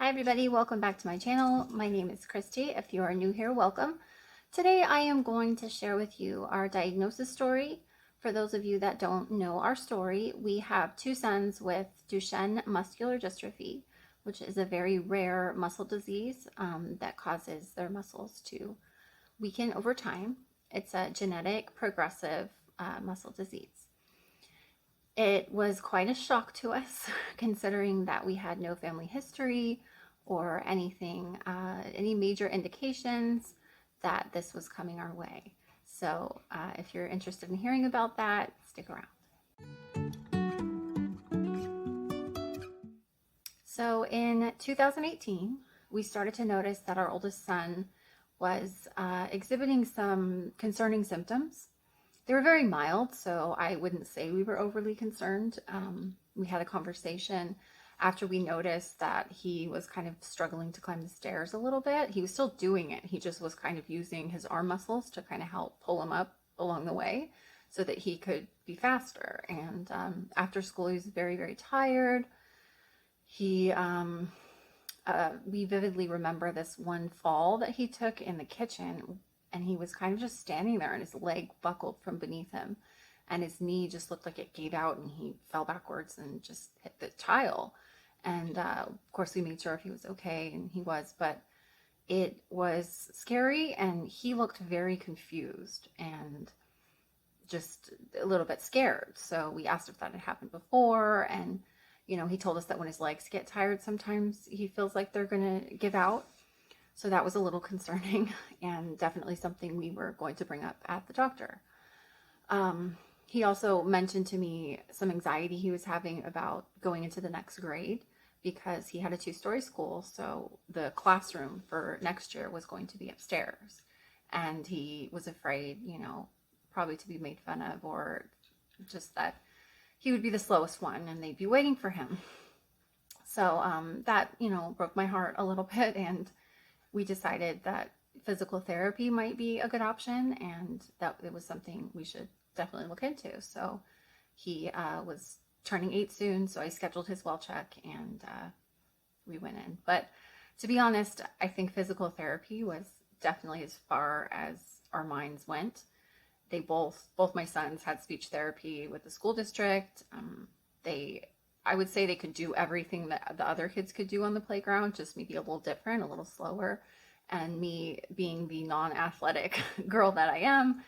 Hi everybody, welcome back to my channel. My name is Christy. If you are new here, welcome. Today I am going to share with you our diagnosis story. For those of you that don't know our story, we have two sons with Duchenne Muscular Dystrophy, which is a very rare muscle disease that causes their muscles to weaken over time. It's a genetic progressive muscle disease. It was quite a shock to us, considering that we had no family history or anything, any major indications that this was coming our way. So if you're interested in hearing about that, stick around. So in 2018, we started to notice that our oldest son was exhibiting some concerning symptoms. They were very mild, so I wouldn't say we were overly concerned. We had a conversation after we noticed that he was kind of struggling to climb the stairs a little bit. He was still doing it. He just was kind of using his arm muscles to kind of help pull him up along the way so that he could be faster. And after school, he was very, very tired. We vividly remember this one fall that he took in the kitchen, and he was kind of just standing there and his leg buckled from beneath him and his knee just looked like it gave out and he fell backwards and just hit the tile. And of course we made sure if he was okay, and he was, but it was scary and he looked very confused and just a little bit scared. So we asked if that had happened before, and he told us that when his legs get tired, sometimes he feels like they're gonna give out. So that was a little concerning and definitely something we were going to bring up at the doctor. He also mentioned to me some anxiety he was having about going into the next grade because he had a two-story school. So the classroom for next year was going to be upstairs. And he was afraid, probably to be made fun of, or just that he would be the slowest one and they'd be waiting for him. So that, broke my heart a little bit, and we decided that physical therapy might be a good option and that it was something we should definitely look into. So he was turning 8 soon, so I scheduled his well check and we went in. But to be honest, I think physical therapy was definitely as far as our minds went. They both my sons had speech therapy with the school district. I would say they could do everything that the other kids could do on the playground, just maybe a little different, a little slower. And me being the non-athletic girl that I am,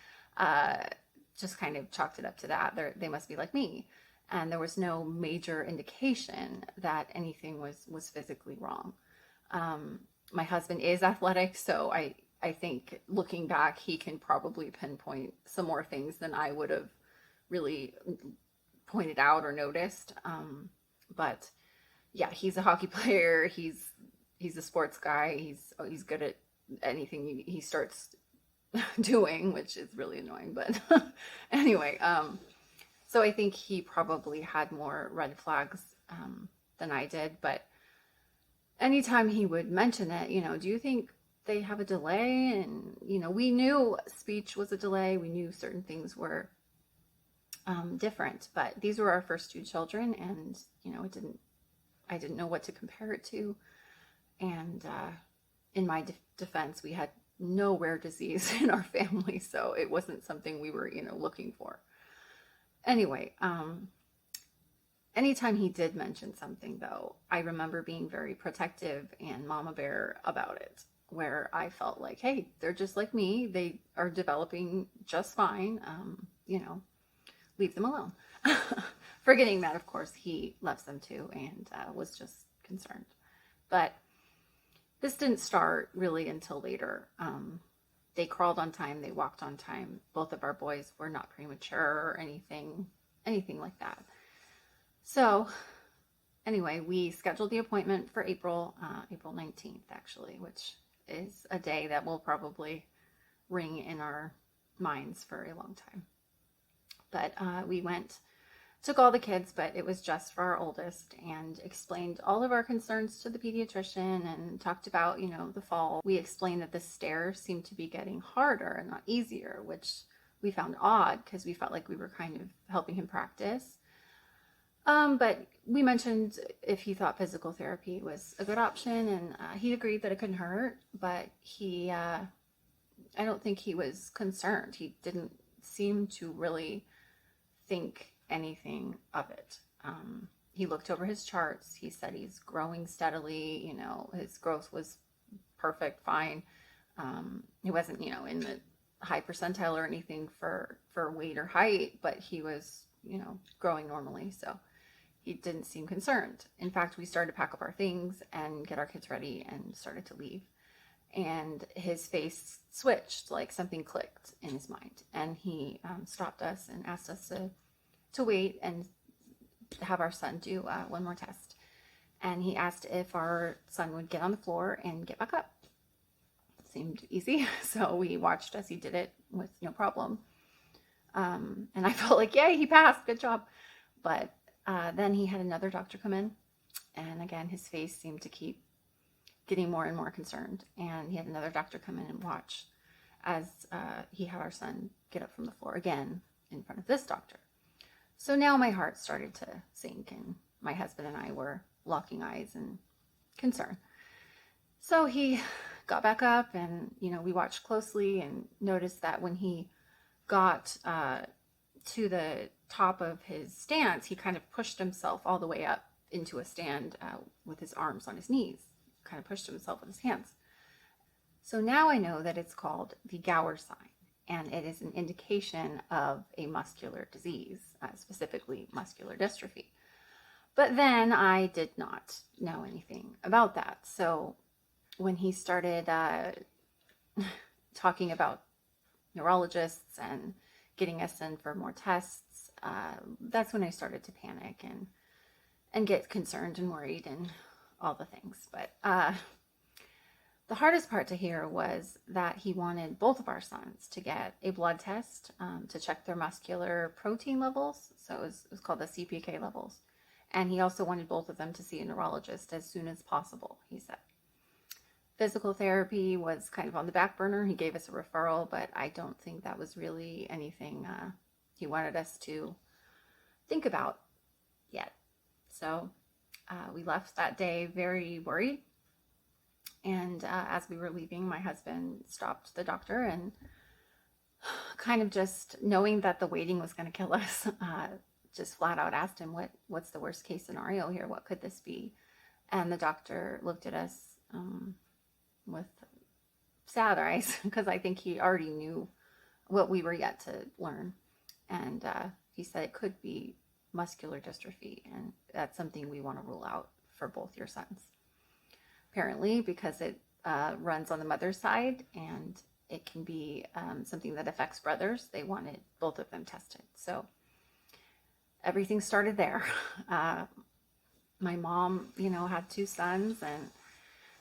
just kind of chalked it up to that. They must be like me. And there was no major indication that anything was physically wrong. My husband is athletic, so I think looking back, he can probably pinpoint some more things than I would have really pointed out or noticed. But yeah, he's a hockey player. He's a sports guy. He's good at anything he starts doing, which is really annoying. But anyway, so I think he probably had more red flags than I did. But anytime he would mention it, do you think they have a delay? And we knew speech was a delay. We knew certain things were different, but these were our first two children, and I didn't know what to compare it to. And in my defense, we had no rare disease in our family, so it wasn't something we were looking for. Anyway, anytime he did mention something, though, I remember being very protective and mama bear about it, where I felt like, hey, they're just like me. They are developing just fine. Leave them alone. Forgetting that, of course, he loves them too and was just concerned. But this didn't start really until later. They crawled on time. They walked on time. Both of our boys were not premature or anything like that. So anyway, we scheduled the appointment for April 19th, actually, which is a day that will probably ring in our minds for a long time. But we took all the kids, but it was just for our oldest, and explained all of our concerns to the pediatrician and talked about, the fall. We explained that the stairs seemed to be getting harder and not easier, which we found odd because we felt like we were kind of helping him practice. But we mentioned if he thought physical therapy was a good option, and he agreed that it couldn't hurt, but I don't think he was concerned. He didn't seem to really think anything of it. He looked over his charts. He said he's growing steadily. You know, his growth was perfect, fine. He wasn't, you know, in the high percentile or anything for weight or height, but he was, you know, growing normally. So he didn't seem concerned. In fact, we started to pack up our things and get our kids ready and started to leave. And his face switched, like something clicked in his mind. And he stopped us and asked us to wait and have our son do one more test. And he asked if our son would get on the floor and get back up. Seemed easy. So we watched as he did it with no problem. And I felt like, yay, he passed. Good job. But then he had another doctor come in. And again, his face seemed to keep getting more and more concerned. And he had another doctor come in and watch as he had our son get up from the floor again in front of this doctor. So now my heart started to sink, and my husband and I were locking eyes in concern. So he got back up, and, you know, we watched closely and noticed that when he got to the top of his stance, he kind of pushed himself all the way up into a stand with his arms on his knees, kind of pushed himself with his hands. So now I know that it's called the Gower sign, and it is an indication of a muscular disease, specifically muscular dystrophy. But then I did not know anything about that. So when he started talking about neurologists and getting us in for more tests, that's when I started to panic and get concerned and worried and all the things. But the hardest part to hear was that he wanted both of our sons to get a blood test to check their muscular protein levels. So it was called the CPK levels. And he also wanted both of them to see a neurologist as soon as possible, he said. Physical therapy was kind of on the back burner. He gave us a referral, but I don't think that was really anything he wanted us to think about yet. So we left that day very worried. And as we were leaving, my husband stopped the doctor and kind of just knowing that the waiting was going to kill us, just flat out asked him, what's the worst case scenario here? What could this be? And the doctor looked at us with sad eyes, because I think he already knew what we were yet to learn. And he said it could be muscular dystrophy, and that's something we want to rule out for both your sons. Apparently, because it runs on the mother's side, and it can be something that affects brothers, they wanted both of them tested. So everything started there. My mom, you know, had 2 sons and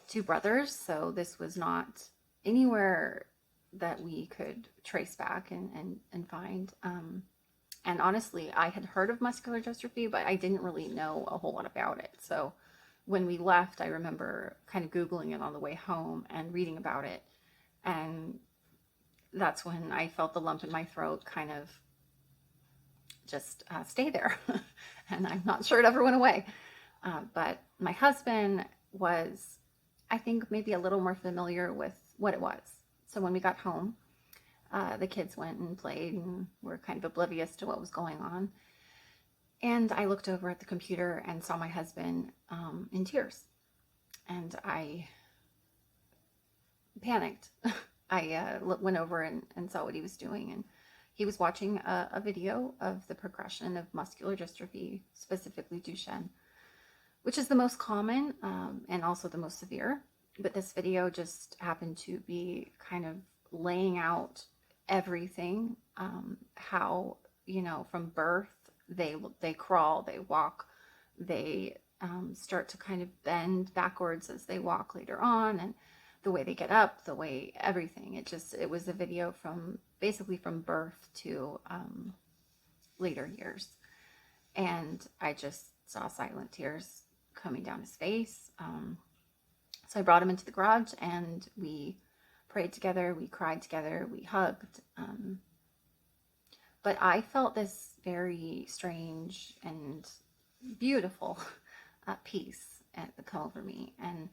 2 brothers, so this was not anywhere that we could trace back and find. And honestly, I had heard of muscular dystrophy, but I didn't really know a whole lot about it. So when we left, I remember kind of Googling it on the way home and reading about it. And that's when I felt the lump in my throat kind of just stay there. And I'm not sure it ever went away. But my husband was, I think, maybe a little more familiar with what it was. So when we got home, the kids went and played and were kind of oblivious to what was going on. And I looked over at the computer and saw my husband in tears. And I panicked. I went over and saw what he was doing. And he was watching a video of the progression of muscular dystrophy, specifically Duchenne, which is the most common and also the most severe. But this video just happened to be kind of laying out everything, how, you know, from birth, they crawl, they walk, they start to kind of bend backwards as they walk later on, and the way they get up, the way everything. It was a video from basically from birth to later years. And I just saw silent tears coming down his face. So I brought him into the garage and we prayed together, we cried together, we hugged. But I felt this very strange and beautiful peace that come over me. And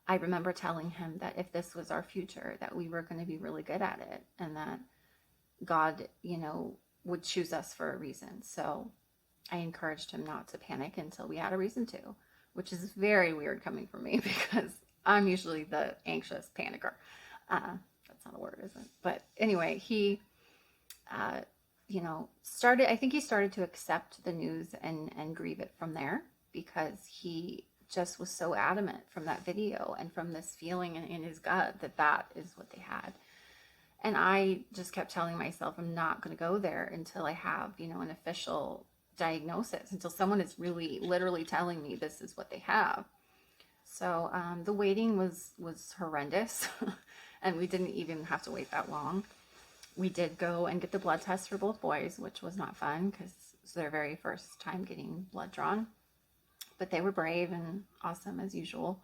I remember telling him that if this was our future, that we were going to be really good at it, and that God, would choose us for a reason. So I encouraged him not to panic until we had a reason to, which is very weird coming from me because I'm usually the anxious panicker. That's not a word, is it? But anyway, he, I think he started to accept the news and grieve it from there, because he just was so adamant from that video and from this feeling in his gut that is what they had. And I just kept telling myself, I'm not going to go there until I have, an official diagnosis, until someone is really literally telling me this is what they have. So the waiting was horrendous, and we didn't even have to wait that long. We did go and get the blood test for both boys, which was not fun because it's their very first time getting blood drawn. But they were brave and awesome as usual.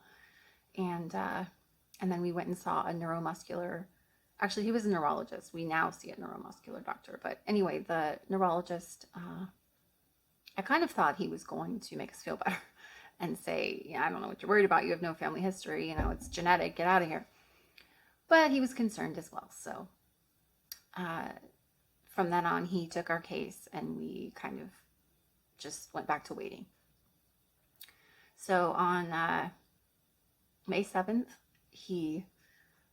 And then we went and saw a neuromuscular. Actually, he was a neurologist. We now see a neuromuscular doctor. But anyway, the neurologist, I kind of thought he was going to make us feel better and say, I don't know what you're worried about. You have no family history. It's genetic. Get out of here. But he was concerned as well. So from then on, he took our case and we kind of just went back to waiting. So on May 7th, he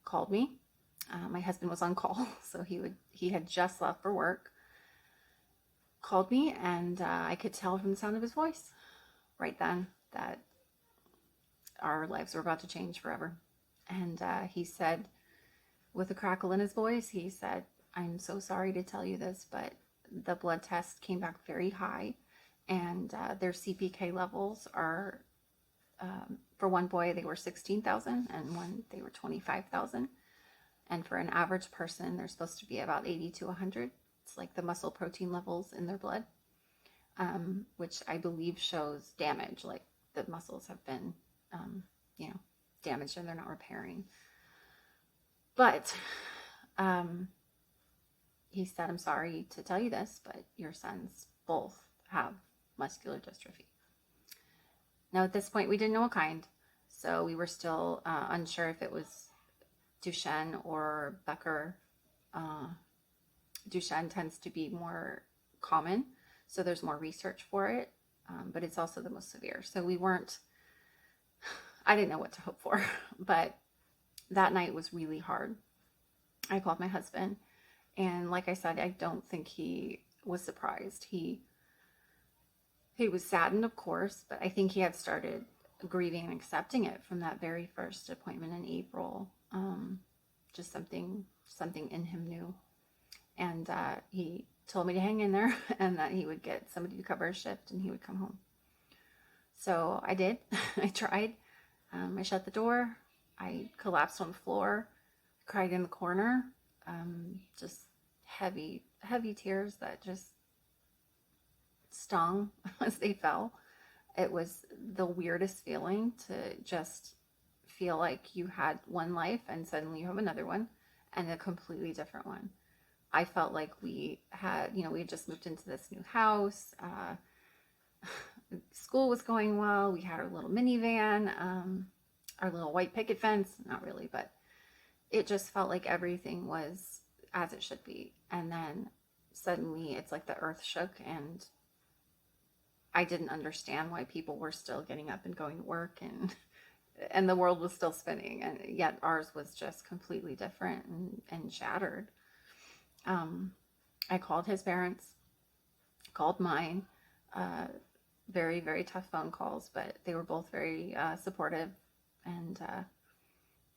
called me. My husband was on call, so he had just left for work. Called me, and I could tell from the sound of his voice right then that our lives were about to change forever. And he said, with a crackle in his voice, he said, I'm so sorry to tell you this, but the blood test came back very high, and their CPK levels are, for one boy, they were 16,000, and one, they were 25,000. And for an average person, they're supposed to be about 80 to 100. It's like the muscle protein levels in their blood, which I believe shows damage, like the muscles have been, damaged and they're not repairing. But he said, I'm sorry to tell you this, but your sons both have muscular dystrophy. Now, at this point, we didn't know what kind, so we were still unsure if it was Duchenne or Becker. Duchenne tends to be more common, so there's more research for it, but it's also the most severe. So I didn't know what to hope for, but that night was really hard. I called my husband, and like I said, I don't think he was surprised. He was saddened, of course, but I think he had started grieving and accepting it from that very first appointment in April. Just something in him knew. And he told me to hang in there and that he would get somebody to cover his shift and he would come home. So I did. I tried. I shut the door. I collapsed on the floor, cried in the corner, just heavy tears that just stung as they fell. It was the weirdest feeling to just feel like you had one life and suddenly you have another one and a completely different one. I felt like we had just moved into this new house. School was going well. We had our little minivan, our little white picket fence. Not really, but it just felt like everything was as it should be. And then suddenly it's like the earth shook, and I didn't understand why people were still getting up and going to work, and the world was still spinning, and yet ours was just completely different and shattered. I called his parents, called mine, very, very tough phone calls, but they were both very supportive. And,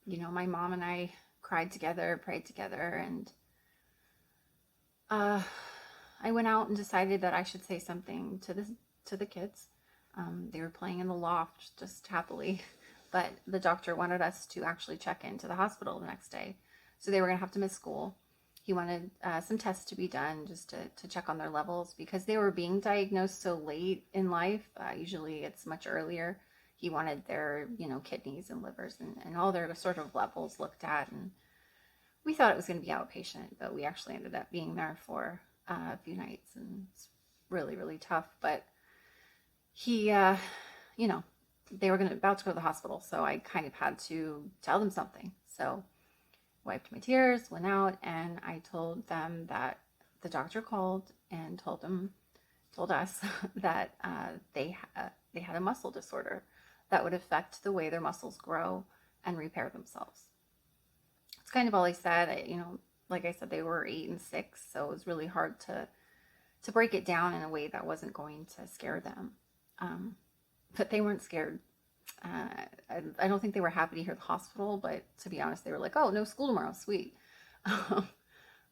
my mom and I cried together, prayed together, and I went out and decided that I should say something to the kids. They were playing in the loft just happily, but the doctor wanted us to actually check into the hospital the next day. So they were going to have to miss school. He wanted some tests to be done just to check on their levels because they were being diagnosed so late in life. Usually it's much earlier. He wanted their, kidneys and livers and all their sort of levels looked at. And we thought it was going to be outpatient, but we actually ended up being there for a few nights, and it's really, really tough. But he, you know, they were about to go to the hospital, so I kind of had to tell them something. So wiped my tears, went out, and I told them that the doctor called and told us that they had a muscle disorder that would affect the way their muscles grow and repair themselves. It's kind of all I said. Like I said, they were 8 and 6, so it was really hard to break it down in a way that wasn't going to scare them. But they weren't scared. I don't think they were happy to hear the hospital, but to be honest, they were like, "Oh, no school tomorrow, sweet."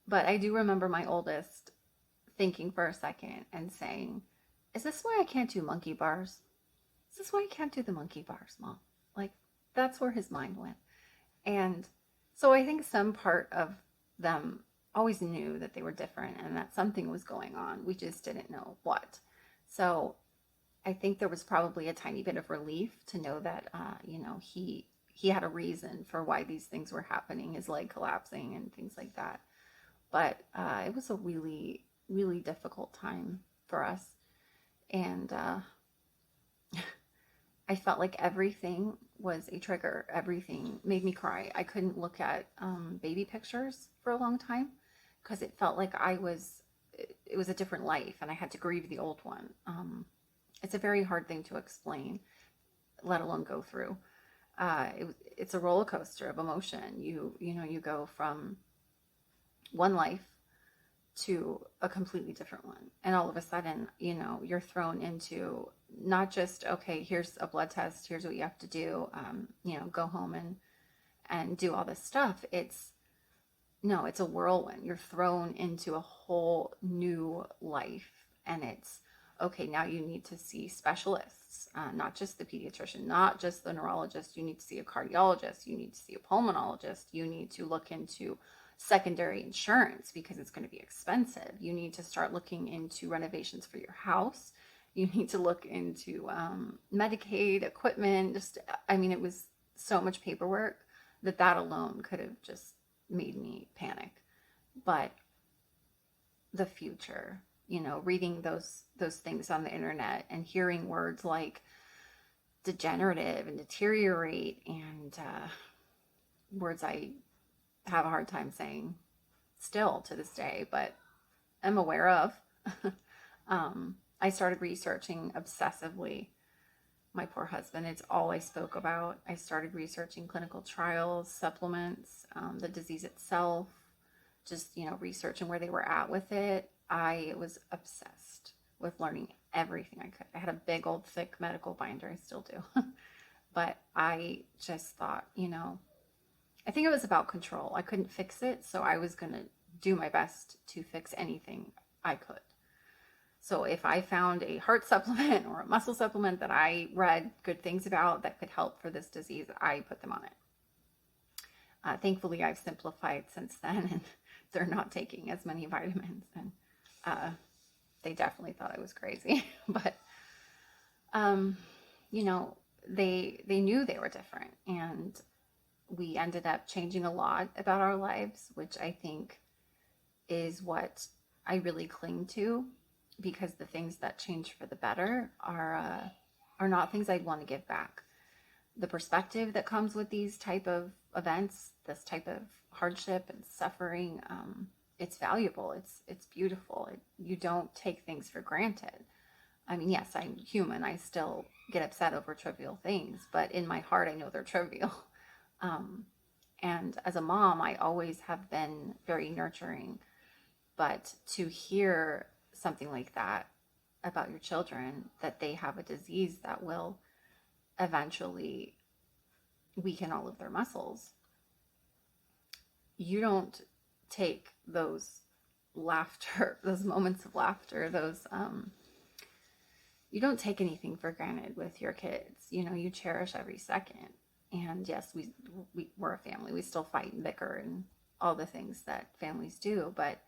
But I do remember my oldest thinking for a second and saying, "Is this why I can't do monkey bars? Is this why I can't do the monkey bars, Mom?" Like, that's where his mind went. And so I think some part of them always knew that they were different and that something was going on. We just didn't know what. So I think there was probably a tiny bit of relief to know that, he had a reason for why these things were happening, his leg collapsing and things like that. But it was a really, really difficult time for us. And I felt like everything was a trigger. Everything made me cry. I couldn't look at baby pictures for a long time because it felt like it was a different life and I had to grieve the old one. It's a very hard thing to explain, let alone go through. It's a roller coaster of emotion. You go from one life to a completely different one. And all of a sudden, you're thrown into not just, okay, here's a blood test, here's what you have to do, go home and do all this stuff. It's a whirlwind. You're thrown into a whole new life. And it's, okay, now you need to see specialists, not just the pediatrician, not just the neurologist. You need to see a cardiologist. You need to see a pulmonologist. You need to look into secondary insurance because it's going to be expensive. You need to start looking into renovations for your house. You need to look into Medicaid equipment. It was so much paperwork that alone could have just made me panic. But the future, reading those things on the internet and hearing words like degenerative and deteriorate and words I have a hard time saying still to this day, but I'm aware of. I started researching obsessively. My poor husband, it's all I spoke about. I started researching clinical trials, supplements, the disease itself, just, researching where they were at with it. I was obsessed with learning everything I could. I had a big old thick medical binder. I still do. But I just thought, I think it was about control. I couldn't fix it, so I was going to do my best to fix anything I could. So if I found a heart supplement or a muscle supplement that I read good things about that could help for this disease, I put them on it. Thankfully, I've simplified since then, and they're not taking as many vitamins. And they definitely thought I was crazy. But, they knew they were different. And we ended up changing a lot about our lives, which I think is what I really cling to, because the things that change for the better are not things I'd want to give back. The perspective that comes with these type of events, this type of hardship and suffering, it's valuable. It's beautiful. You don't take things for granted. Yes, I'm human. I still get upset over trivial things, but in my heart, I know they're trivial. And as a mom, I always have been very nurturing, but to hear something like that about your children, that they have a disease that will eventually weaken all of their muscles, you don't take those laughter, those moments of laughter, you don't take anything for granted with your kids. You cherish every second. And yes, we're a family. We still fight and bicker and all the things that families do. But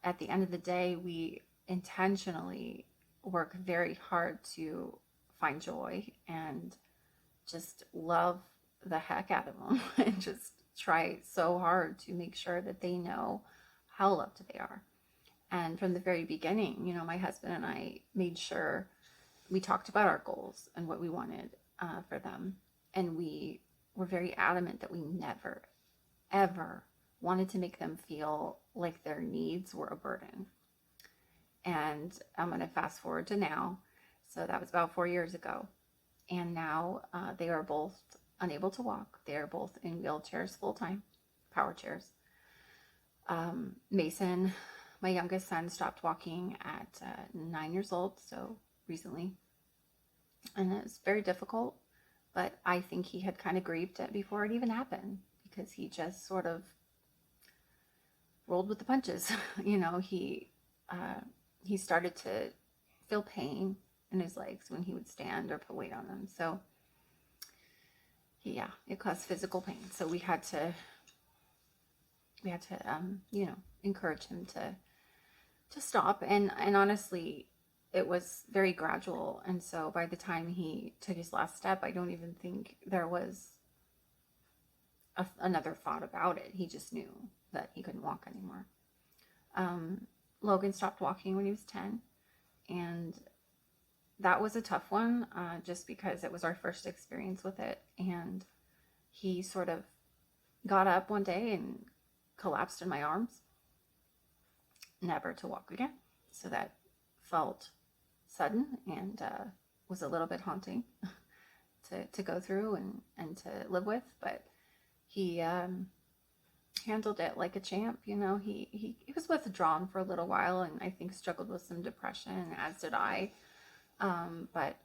at the end of the day, we intentionally work very hard to find joy and just love the heck out of them and just try so hard to make sure that they know how loved they are. And from the very beginning, my husband and I made sure we talked about our goals and what we wanted for them. And we were very adamant that we never, ever wanted to make them feel like their needs were a burden. And I'm going to fast forward to now. So that was about 4 years ago. And now they are both unable to walk. They are both in wheelchairs full time, power chairs. Mason, my youngest son, stopped walking at 9 years old, so recently. And it was very difficult, but I think he had kind of grieved it before it even happened, because he just sort of rolled with the punches. He started to feel pain in his legs when he would stand or put weight on them. So it caused physical pain. So we had to encourage him to stop. And honestly, it was very gradual. And so by the time he took his last step, I don't even think there was another thought about it. He just knew that he couldn't walk anymore. Logan stopped walking when he was 10. And that was a tough one, just because it was our first experience with it. And he sort of got up one day and collapsed in my arms, never to walk again. So that felt sudden and was a little bit haunting to go through and to live with. But he handled it like a champ. He was withdrawn for a little while, and I think struggled with some depression, as did I. But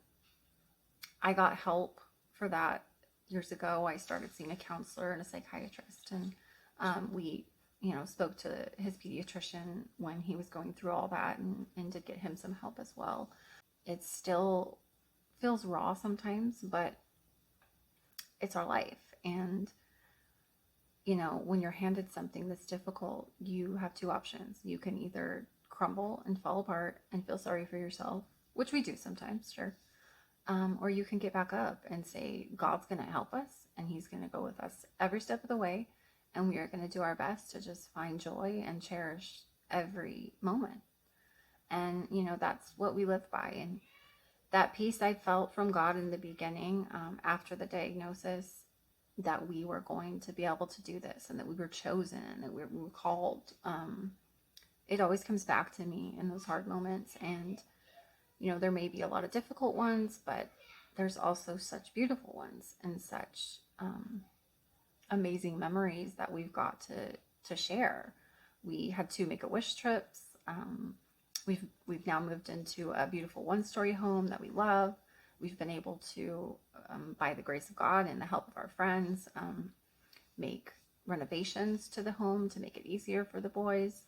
I got help for that years ago. I started seeing a counselor and a psychiatrist, and we spoke to his pediatrician when he was going through all that, and did get him some help as well. It still feels raw sometimes, but it's our life. And when you're handed something that's difficult, you have two options. You can either crumble and fall apart and feel sorry for yourself, which we do sometimes, sure. Or you can get back up and say, God's going to help us, and he's going to go with us every step of the way. And we are going to do our best to just find joy and cherish every moment. And, that's what we live by. And that peace I felt from God in the beginning, after the diagnosis, that we were going to be able to do this, and that we were chosen, and that we were called. It always comes back to me in those hard moments. And, there may be a lot of difficult ones, but there's also such beautiful ones, and such amazing memories that we've got to share. We had 2 Make-A-Wish trips. We've now moved into a beautiful 1-story home that we love. We've been able to, by the grace of God and the help of our friends, make renovations to the home to make it easier for the boys.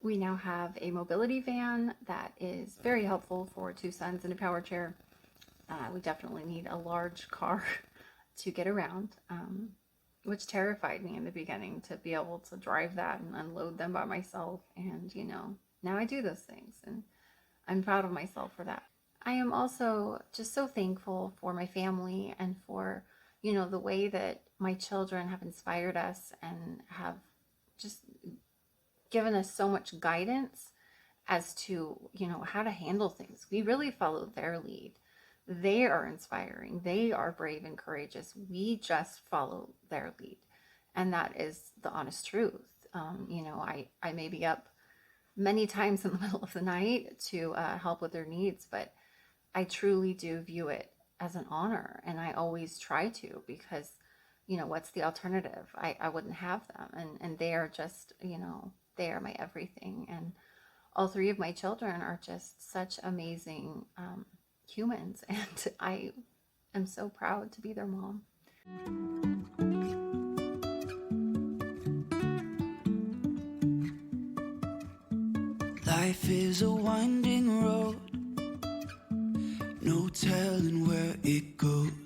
We now have a mobility van that is very helpful for 2 sons in a power chair. We definitely need a large car to get around, which terrified me in the beginning, to be able to drive that and unload them by myself. And, now I do those things, and I'm proud of myself for that. I am also just so thankful for my family, and for, the way that my children have inspired us and have just given us so much guidance as to, how to handle things. We really follow their lead. They are inspiring. They are brave and courageous. We just follow their lead. And that is the honest truth. I may be up many times in the middle of the night to help with their needs, but I truly do view it as an honor. And I always try to, because, what's the alternative? I wouldn't have them. And they are just, they are my everything. And all 3 of my children are just such amazing humans. And I am so proud to be their mom. Life is a winding road, no telling where it goes.